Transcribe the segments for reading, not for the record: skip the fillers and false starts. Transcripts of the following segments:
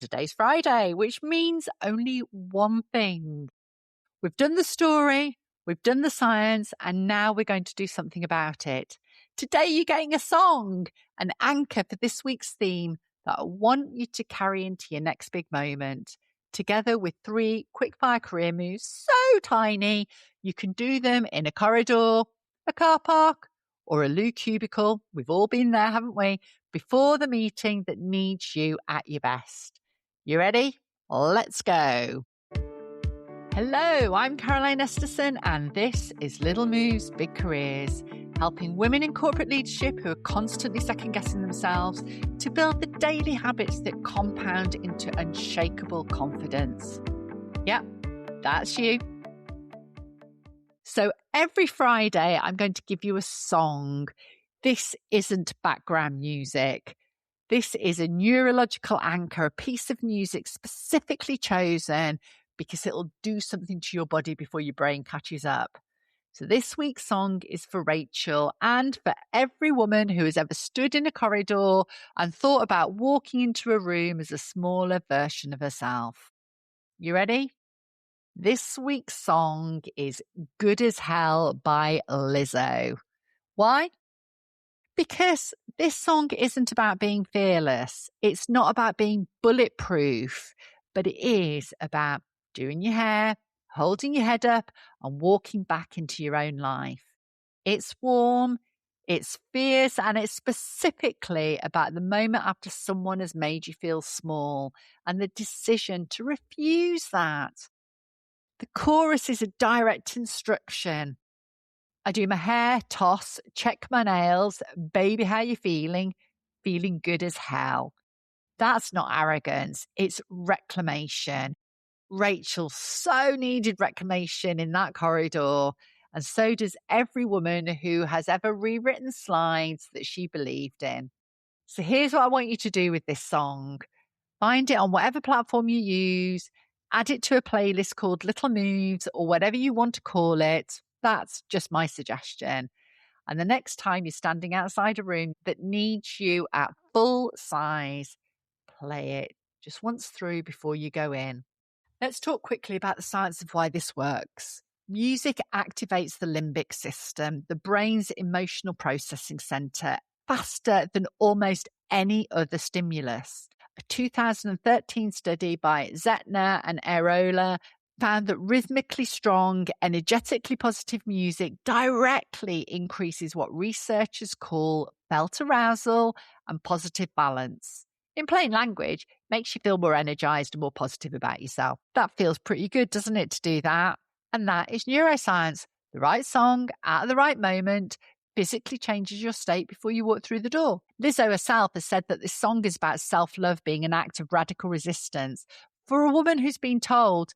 Today's Friday, which means only one thing. We've done the story, we've done the science, and now we're going to do something about it. Today you're getting a song, an anchor for this week's theme that I want you to carry into your next big moment, together with 3 quickfire career moves so tiny you can do them in a corridor, a car park, or a loo-cubicle. We've all been there, haven't we? Before the meeting that needs you at your best. You ready? Let's go. Hello, I'm Caroline Esterson, and this is Little Moves, Big Careers, helping women in corporate leadership who are constantly second-guessing themselves to build the daily habits that compound into unshakable confidence. Yep, that's you. So every Friday, I'm going to give you a song. This isn't background music. This is a neurological anchor, a piece of music specifically chosen because it'll do something to your body before your brain catches up. So this week's song is for Rachel and for every woman who has ever stood in a corridor and thought about walking into a room as a smaller version of herself. You ready? This week's song is Good as Hell by Lizzo. Why? Because this song isn't about being fearless. It's not about being bulletproof, but it is about doing your hair, holding your head up, and walking back into your own life. It's warm, it's fierce, and it's specifically about the moment after someone has made you feel small and the decision to refuse that. The chorus is a direct instruction. I do my hair, toss, check my nails. Baby, how you feeling? Feeling good as hell. That's not arrogance. It's reclamation. Rachel so needed reclamation in that corridor. And so does every woman who has ever rewritten slides that she believed in. So here's what I want you to do with this song. Find it on whatever platform you use. Add it to a playlist called Little Moves or whatever you want to call it. That's just my suggestion. And the next time you're standing outside a room that needs you at full size, play it just once through before you go in. Let's talk quickly about the science of why this works. Music activates the limbic system, the brain's emotional processing center, faster than almost any other stimulus. A 2013 study by Zettner and Areola found that rhythmically strong, energetically positive music directly increases what researchers call felt arousal and positive balance. In plain language, makes you feel more energized and more positive about yourself. That feels pretty good, doesn't it, to do that? And that is neuroscience. The right song at the right moment physically changes your state before you walk through the door. Lizzo herself has said that this song is about self-love being an act of radical resistance for a woman who's been told,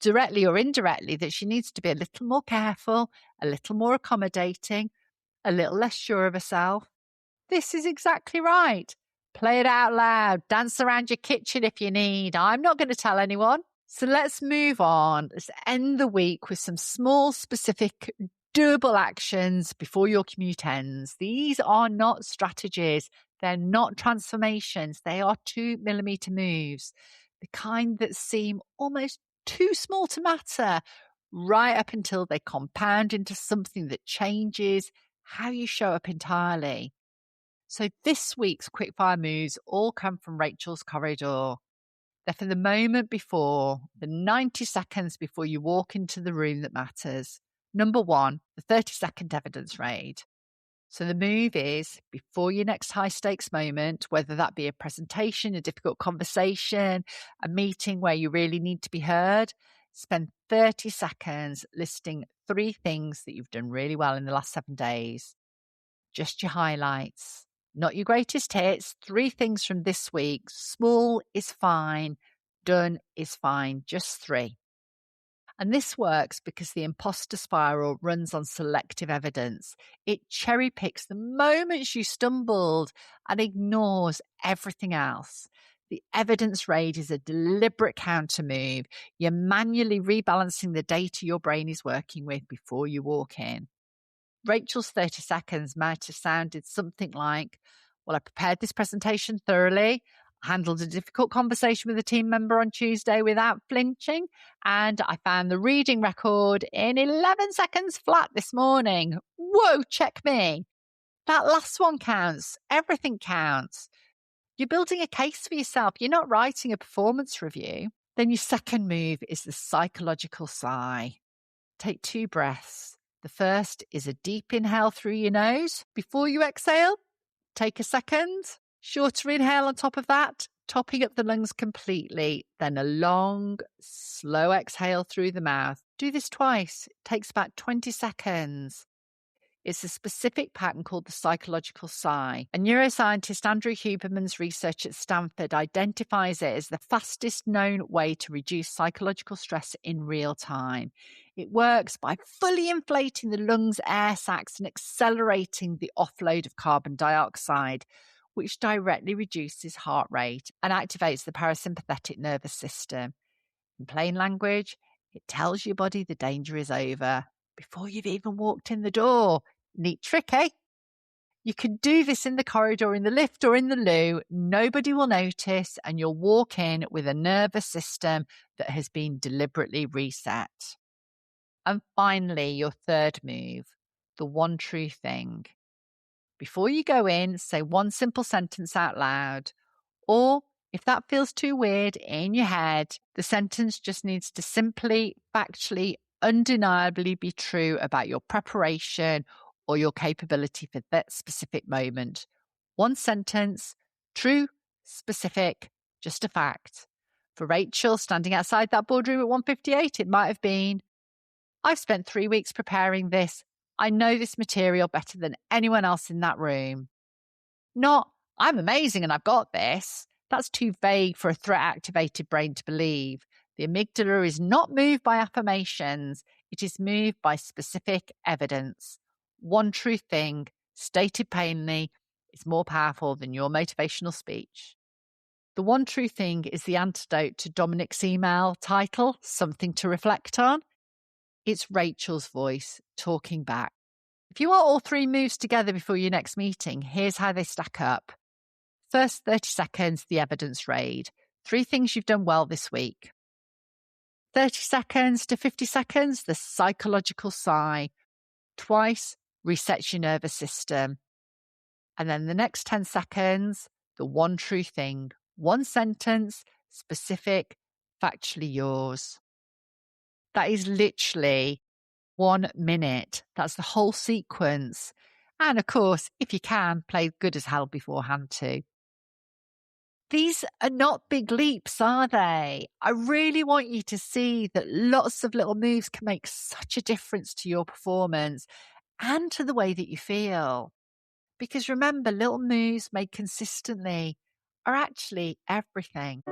directly or indirectly, that she needs to be a little more careful, a little more accommodating, a little less sure of herself. This is exactly right. Play it out loud. Dance around your kitchen if you need. I'm not going to tell anyone. So let's move on. Let's end the week with some small, specific, doable actions before your commute ends. These are not strategies. They're not transformations. They are 2mm moves, the kind that seem almost too small to matter, right up until they compound into something that changes how you show up entirely. So this week's quickfire moves all come from Rachel's corridor. They're for the moment before, the 90 seconds before you walk into the room that matters. Number 1, the 30-second evidence raid. So the move is, before your next high-stakes moment, whether that be a presentation, a difficult conversation, a meeting where you really need to be heard, spend 30 seconds listing 3 things that you've done really well in the last 7 days. Just your highlights. Not your greatest hits, 3 things from this week. Small is fine. Done is fine. Just 3. And this works because the imposter spiral runs on selective evidence. It cherry picks the moments you stumbled and ignores everything else. The evidence raid is a deliberate counter move. You're manually rebalancing the data your brain is working with before you walk in. Rachel's 30 seconds might have sounded something like, well, I prepared this presentation thoroughly. Handled a difficult conversation with a team member on Tuesday without flinching, and I found the reading record in 11 seconds flat this morning. Whoa, check me. That last one counts. Everything counts. You're building a case for yourself. You're not writing a performance review. Then your second move is the psychological sigh. Take 2 breaths. The first is a deep inhale through your nose. Before you exhale, take a second. Shorter inhale on top of that, topping up the lungs completely. Then a long, slow exhale through the mouth. Do this twice. It takes about 20 seconds. It's a specific pattern called the psychological sigh. And neuroscientist Andrew Huberman's research at Stanford identifies it as the fastest known way to reduce psychological stress in real time. It works by fully inflating the lungs' air sacs and accelerating the offload of carbon dioxide, which directly reduces heart rate and activates the parasympathetic nervous system. In plain language, it tells your body the danger is over before you've even walked in the door. Neat trick, eh? You can do this in the corridor, in the lift, or in the loo. Nobody will notice, and you'll walk in with a nervous system that has been deliberately reset. And finally, your third move, the one true thing. Before you go in, say one simple sentence out loud, or if that feels too weird in your head, the sentence just needs to simply, factually, undeniably be true about your preparation or your capability for that specific moment. One sentence, true, specific, just a fact. For Rachel, standing outside that boardroom at 1:58, it might have been, I've spent 3 weeks preparing this. I know this material better than anyone else in that room. Not, I'm amazing and I've got this. That's too vague for a threat-activated brain to believe. The amygdala is not moved by affirmations. It is moved by specific evidence. One true thing, stated plainly, is more powerful than your motivational speech. The one true thing is the antidote to Dominic's email title, Something to Reflect On. It's Rachel's voice talking back. If you want all 3 moves together before your next meeting, here's how they stack up. First 30 seconds, the evidence raid. 3 things you've done well this week. 30 seconds to 50 seconds, the psychological sigh. Twice, resets your nervous system. And then the next 10 seconds, the one true thing. One sentence, specific, factually yours. That is literally 1 minute. That's the whole sequence. And of course, if you can, play good as hell beforehand too. These are not big leaps, are they? I really want you to see that lots of little moves can make such a difference to your performance and to the way that you feel. Because remember, little moves made consistently are actually everything.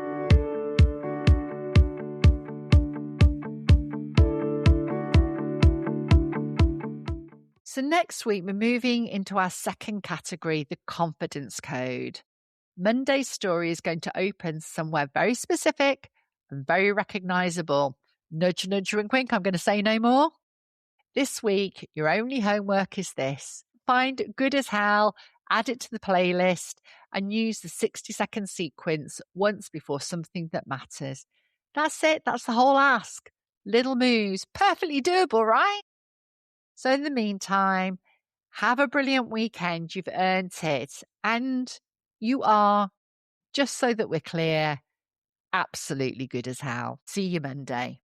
So next week, we're moving into our second category, the confidence code. Monday's story is going to open somewhere very specific and very recognizable. Nudge, nudge, wink, wink. I'm going to say no more. This week, your only homework is this. Find Good as Hell, add it to the playlist, and use the 60-second sequence once before something that matters. That's it. That's the whole ask. Little moves. Perfectly doable, right? So in the meantime, have a brilliant weekend. You've earned it. And you are, just so that we're clear, absolutely good as hell. See you Monday.